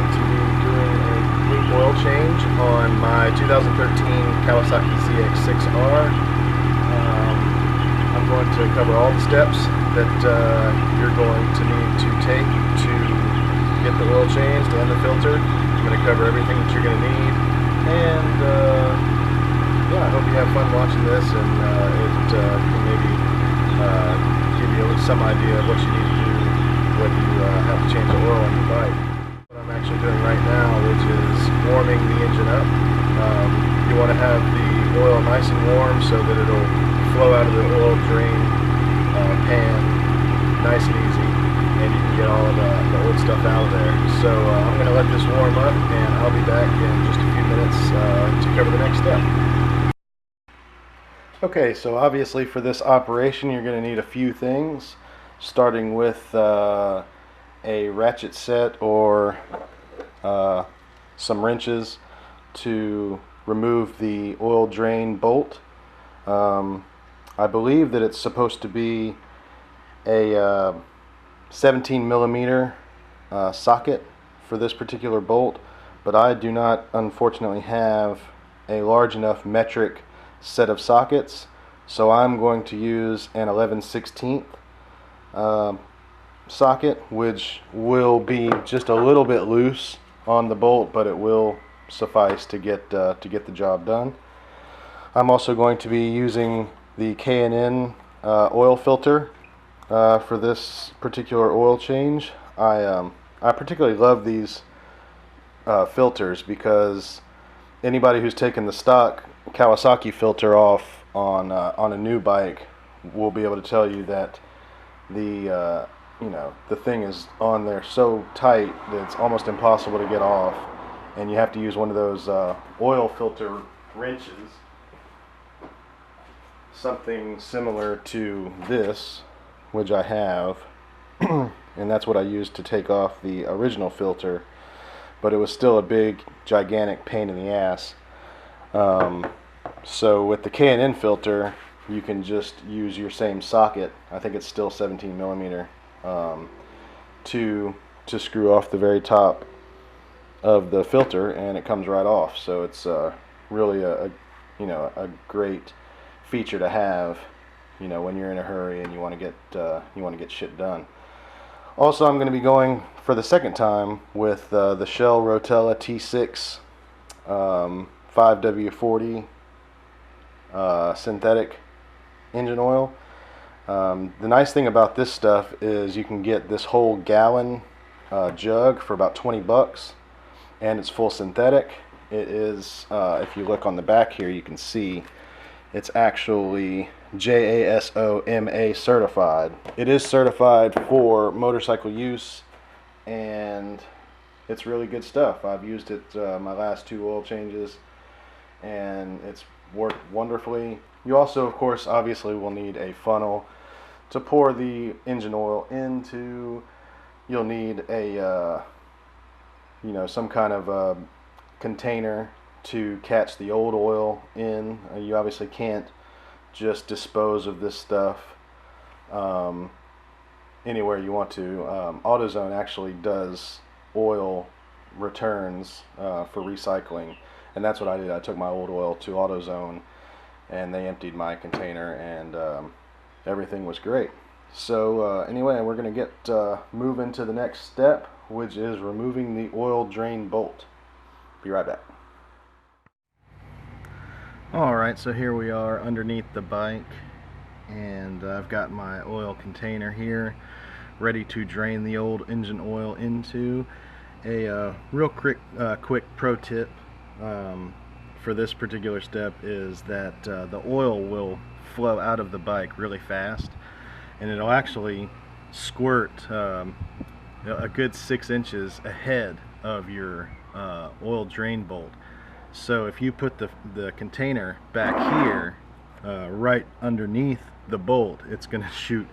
going to be doing a complete oil change on my 2013 Kawasaki ZX-6R. I'm going to cover all the steps that you're going to need to take to get the oil changed and the filter. I'm going to cover everything that you're going to need, and yeah, I hope you have fun watching this, and it can maybe give you some idea of what you need to do when you have to change the oil on your bike. What I'm actually doing right now, which is warming the engine up. You want to have the oil nice and warm so that it'll flow out of the oil drain pan nice and easy, and you can get all of the old stuff out of there. So I'm going to let this warm up, and I'll be back in just a few minutes to cover the next step. Okay, so obviously for this operation you're going to need a few things, starting with a ratchet set or some wrenches to remove the oil drain bolt. I believe that it's supposed to be a 17 millimeter socket for this particular bolt, but I do not unfortunately have a large enough metric set of sockets, so I'm going to use an 11/16 socket, which will be just a little bit loose on the bolt, but it will suffice to get the job done. I'm also going to be using the K&N oil filter for this particular oil change. I particularly love these filters because anybody who's taken the stock Kawasaki filter off on a new bike will be able to tell you that the the thing is on there so tight that it's almost impossible to get off, and you have to use one of those oil filter wrenches, something similar to this, which I have, and that's what I used to take off the original filter, but it was still a big gigantic pain in the ass. So with the K&N filter you can just use your same socket, I think it's still 17 millimeter, to screw off the very top of the filter, and it comes right off. So it's really a great feature to have, when you're in a hurry and you want to get shit done. Also, I'm going to be going for the second time with the Shell Rotella T6 5W40 synthetic engine oil. The nice thing about this stuff is you can get this whole gallon jug for about 20 bucks, and it's full synthetic. It is, if you look on the back here, you can see it's actually JASOMA certified. It is certified for motorcycle use, and it's really good stuff. I've used it my last 2 oil changes, and it's worked wonderfully. You also, of course, obviously will need a funnel to pour the engine oil into. You'll need a some kind of a container to catch the old oil in. You obviously can't just dispose of this stuff anywhere you want to. AutoZone actually does oil returns for recycling, and that's what I did. I took my old oil to AutoZone, and they emptied my container, and everything was great. So anyway, we're going to get moving to the next step, which is removing the oil drain bolt. Be right back. Alright, so here we are underneath the bike, and I've got my oil container here ready to drain the old engine oil into. A real quick pro tip for this particular step is that the oil will flow out of the bike really fast, and it'll actually squirt a good 6 inches ahead of your oil drain bolt. So if you put the container back here right underneath the bolt, it's going to shoot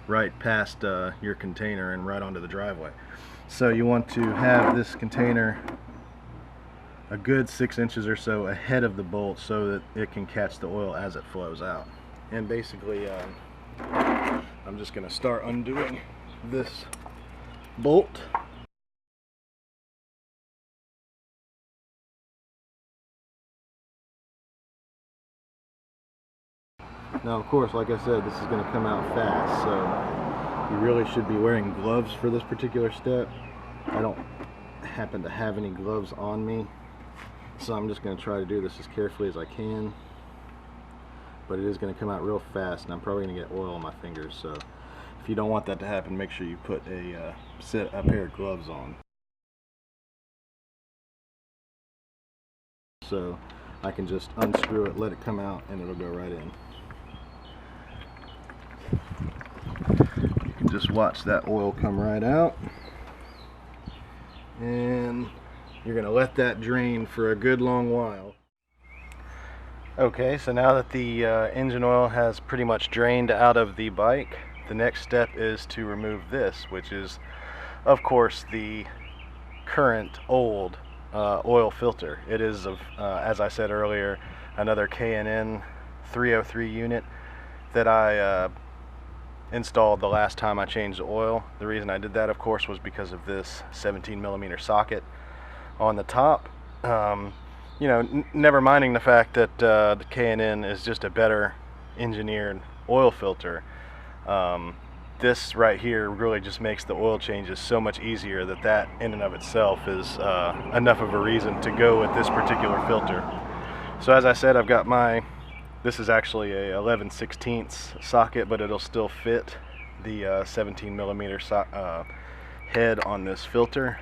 right past your container and right onto the driveway. So you want to have this container a good 6 inches or so ahead of the bolt so that it can catch the oil as it flows out. And basically I'm just going to start undoing this bolt. Now, of course, like I said, this is going to come out fast, so you really should be wearing gloves for this particular step. I don't happen to have any gloves on me, so I'm just going to try to do this as carefully as I can. But it is going to come out real fast, and I'm probably going to get oil on my fingers, so if you don't want that to happen, make sure you put a pair of gloves on. So I can just unscrew it, let it come out, and it'll go right in. You can just watch that oil come right out, and you're going to let that drain for a good long while. Okay, so now that the engine oil has pretty much drained out of the bike, the next step is to remove this, which is, of course, the current old oil filter. It is, as I said earlier, another K&N 303 unit that I installed the last time I changed the oil. The reason I did that, of course, was because of this 17mm socket on the top. You know, never minding the fact that the K&N is just a better engineered oil filter. This right here really just makes the oil changes so much easier that in and of itself is enough of a reason to go with this particular filter. So as I said, I've got this is actually a 11/16 socket, but it'll still fit the 17mm head on this filter.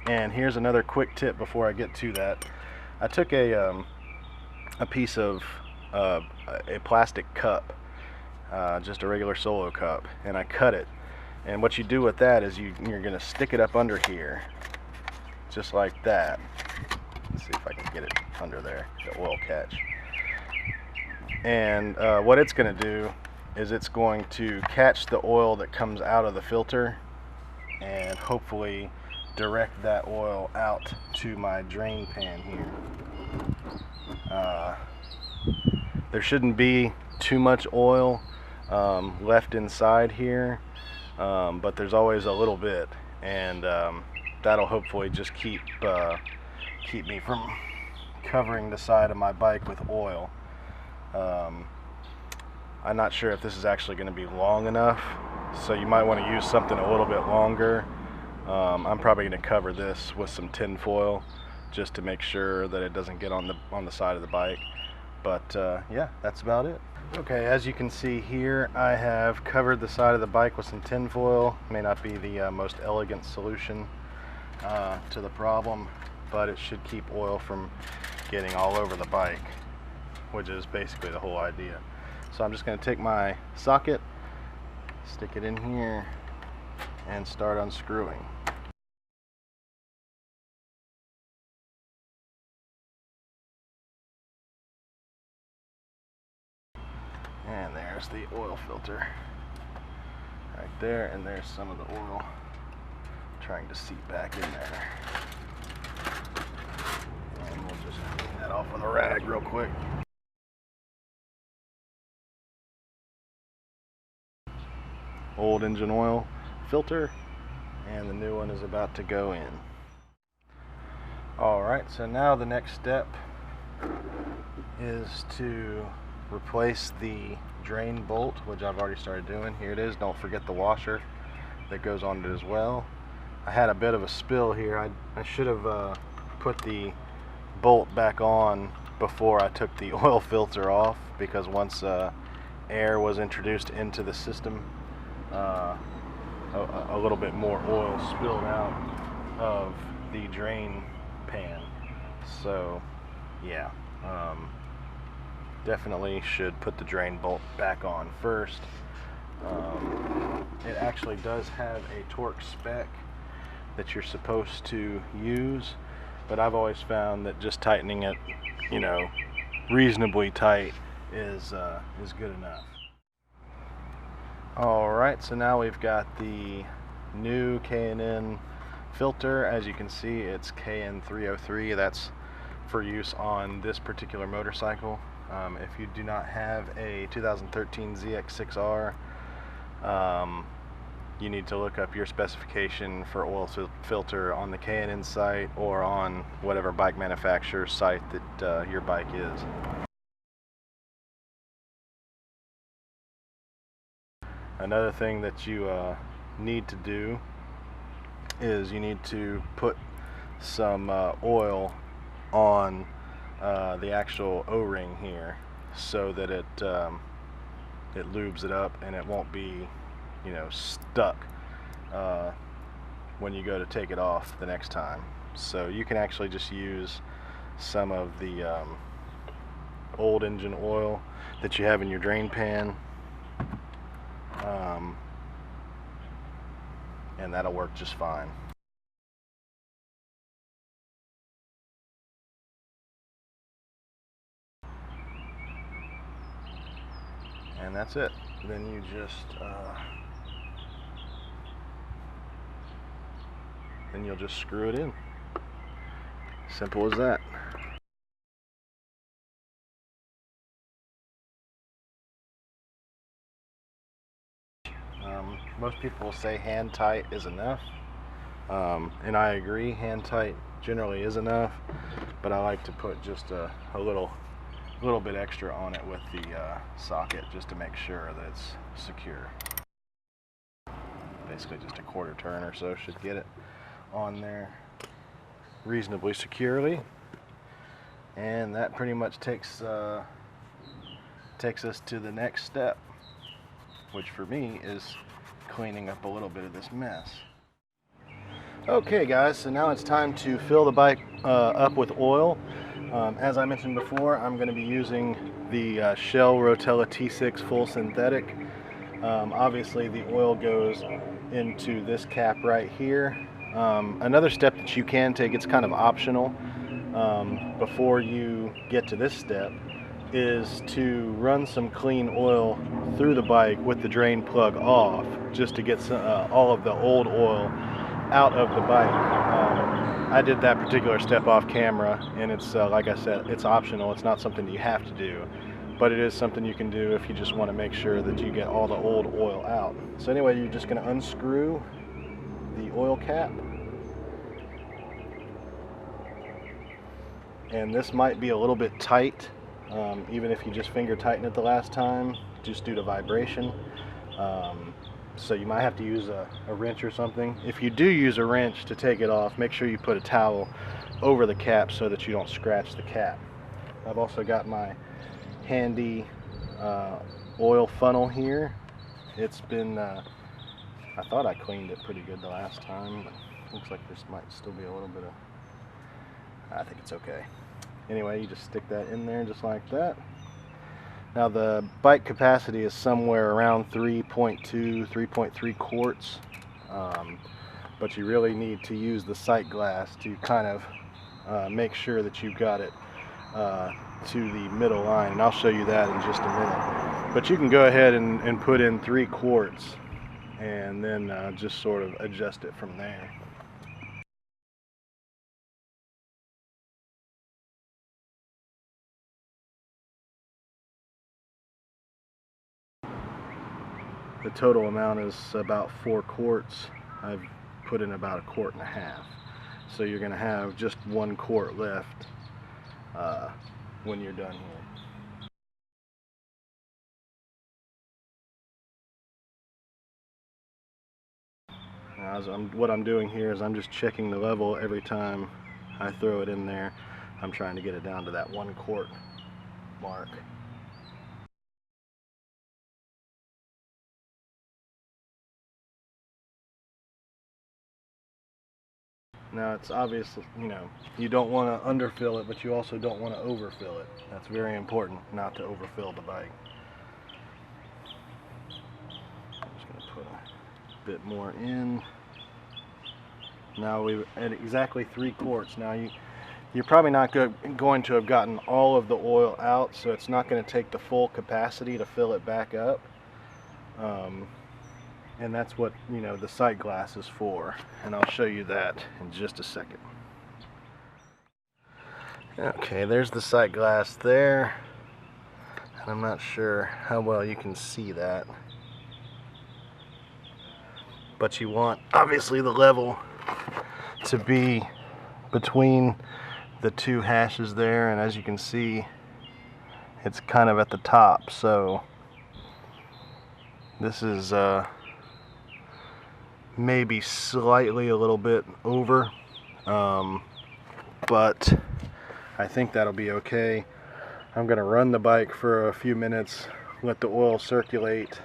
And here's another quick tip before I get to that. I took a piece of a plastic cup, just a regular Solo cup, and I cut it. And what you do with that is you're going to stick it up under here, just like that. Let's see if I can get it under there, the oil catch. And what it's going to do is it's going to catch the oil that comes out of the filter and hopefully direct that oil out to my drain pan here. There shouldn't be too much oil left inside here, but there's always a little bit, and that'll hopefully just keep me from covering the side of my bike with oil. I'm not sure if this is actually going to be long enough, so you might want to use something a little bit longer. I'm probably going to cover this with some tin foil just to make sure that it doesn't get on the side of the bike. But yeah, that's about it. Okay, as you can see here, I have covered the side of the bike with some tin foil. May not be the most elegant solution to the problem, but it should keep oil from getting all over the bike, which is basically the whole idea. So I'm just going to take my socket, stick it in here, and start unscrewing. And there's the oil filter right there, and there's some of the oil trying to seep back in there. And we'll just clean that off with a rag real quick. Old engine oil filter, and the new one is about to go in. Alright, so now the next step is to replace the drain bolt, which I've already started doing. Here it is. Don't forget the washer that goes on it as well. I had a bit of a spill here. I should have put the bolt back on before I took the oil filter off, because once air was introduced into the system, a little bit more oil spilled out of the drain pan. So yeah, definitely should put the drain bolt back on first. It actually does have a torque spec that you're supposed to use, but I've always found that just tightening it, you know, reasonably tight is good enough. Alright, so now we've got the new K&N filter. As you can see, it's KN 303. That's for use on this particular motorcycle. If you do not have a 2013 ZX-6R, you need to look up your specification for oil filter on the K&N site or on whatever bike manufacturer's site that your bike is. Another thing that you need to do is you need to put some oil on the actual O-ring here, so that it lubes it up and it won't be, you know, stuck when you go to take it off the next time. So you can actually just use some of the old engine oil that you have in your drain pan, and that'll work just fine. And that's it. Then you just then you'll just screw it in. Simple as that. Most people will say hand tight is enough, and I agree, hand tight generally is enough, but I like to put just a little bit extra on it with the socket, just to make sure that it's secure. Basically just a quarter turn or so should get it on there reasonably securely, and that pretty much takes us to the next step, which for me is cleaning up a little bit of this mess. Okay guys, so now it's time to fill the bike up with oil. As I mentioned before, I'm going to be using the Shell Rotella T6 full synthetic. Obviously the oil goes into this cap right here. Another step that you can take, it's kind of optional, before you get to this step, is to run some clean oil through the bike with the drain plug off, just to get all of the old oil out of the bike. I did that particular step off camera, and it's like I said, it's optional. It's not something you have to do, but it is something you can do if you just want to make sure that you get all the old oil out. So anyway, you're just going to unscrew the oil cap, and this might be a little bit tight, even if you just finger tighten it the last time, just due to vibration. So you might have to use a wrench or something. If you do use a wrench to take it off, make sure you put a towel over the cap so that you don't scratch the cap. I've also got my handy oil funnel here. It's been, I thought I cleaned it pretty good the last time, but looks like this might still be a little bit of, I think it's okay. Anyway, you just stick that in there just like that. Now the bike capacity is somewhere around 3.2, 3.3 quarts, but you really need to use the sight glass to kind of make sure that you've got it to the middle line, and I'll show you that in just a minute. But you can go ahead and put in 3 quarts and then just sort of adjust it from there. The total amount is about 4 quarts. I've put in about 1.5 quarts. So you're going to have just 1 quart left when you're done here. Now, what I'm doing here is I'm just checking the level every time I throw it in there. I'm trying to get it down to that 1 quart mark. Now it's obvious, you know, you don't want to underfill it, but you also don't want to overfill it. That's very important, not to overfill the bike. I'm just going to put a bit more in. Now we're at exactly 3 quarts. Now you're probably not going to have gotten all of the oil out, so it's not going to take the full capacity to fill it back up. And that's what, you know, the sight glass is for, and I'll show you that in just a second. Okay, there's the sight glass there, and I'm not sure how well you can see that, but you want obviously the level to be between the 2 hashes there, and as you can see, it's kind of at the top, so This is maybe slightly a little bit over, but I think that'll be okay. I'm gonna run the bike for a few minutes, let the oil circulate,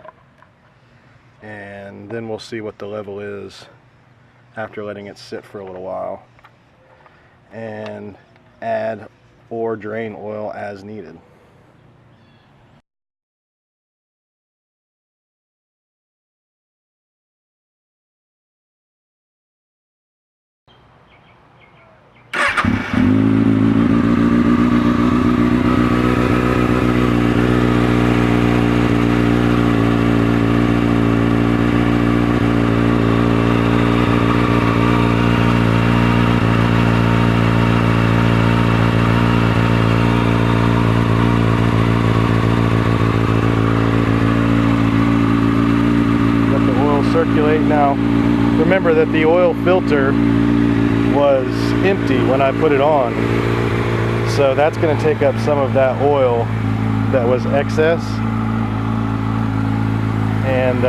and then we'll see what the level is after letting it sit for a little while, and add or drain oil as needed. Circulate now. Remember that the oil filter was empty when I put it on, so that's going to take up some of that oil that was excess. And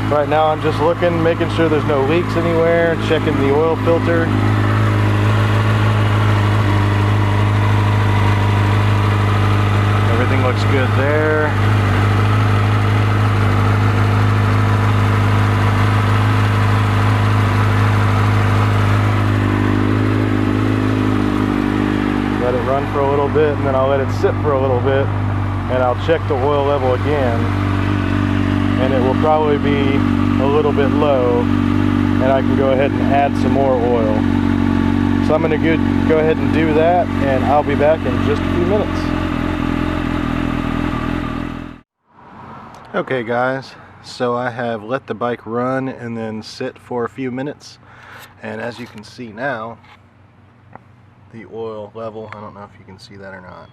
right now I'm just looking, making sure there's no leaks anywhere, checking the oil filter. Everything looks good there. Let it run for a little bit, and then I'll let it sit for a little bit, and I'll check the oil level again, and it will probably be a little bit low, and I can go ahead and add some more oil. So I'm going to go ahead and do that, and I'll be back in just a few minutes. Okay guys, so I have let the bike run and then sit for a few minutes, and as you can see now, the oil level, I don't know if you can see that or not.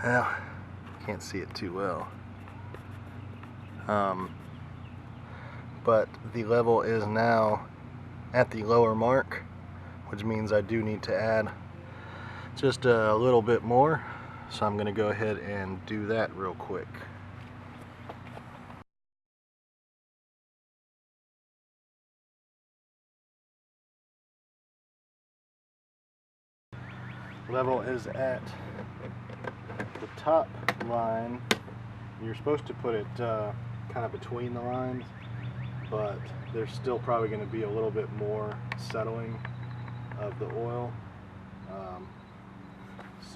Well, can't see it too well. But the level is now at the lower mark, which means I do need to add just a little bit more. So I'm going to go ahead and do that real quick. Level is at the top line. You're supposed to put it kind of between the lines, but there's still probably going to be a little bit more settling of the oil.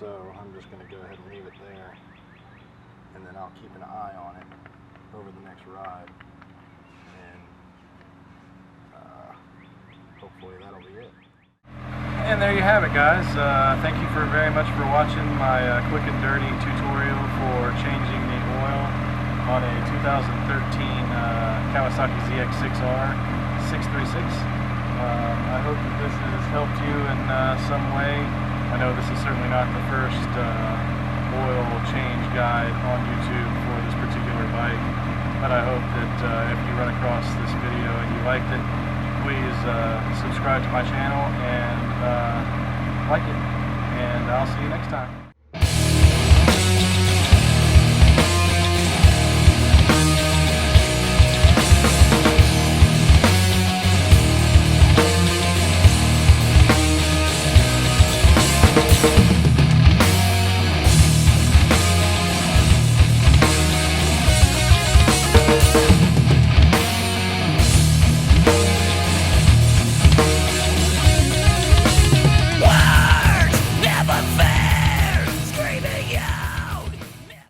So I'm just going to go ahead and leave it there, and then I'll keep an eye on it over the next ride, and hopefully that'll be it. And there you have it, guys. Thank you very much for watching my quick and dirty tutorial for changing the oil on a 2013 Kawasaki ZX-6R 636. I hope that this has helped you in some way. I know this is certainly not the first oil change guide on YouTube for this particular bike, but I hope that if you run across this video and you liked it, please subscribe to my channel and like it, and I'll see you next time.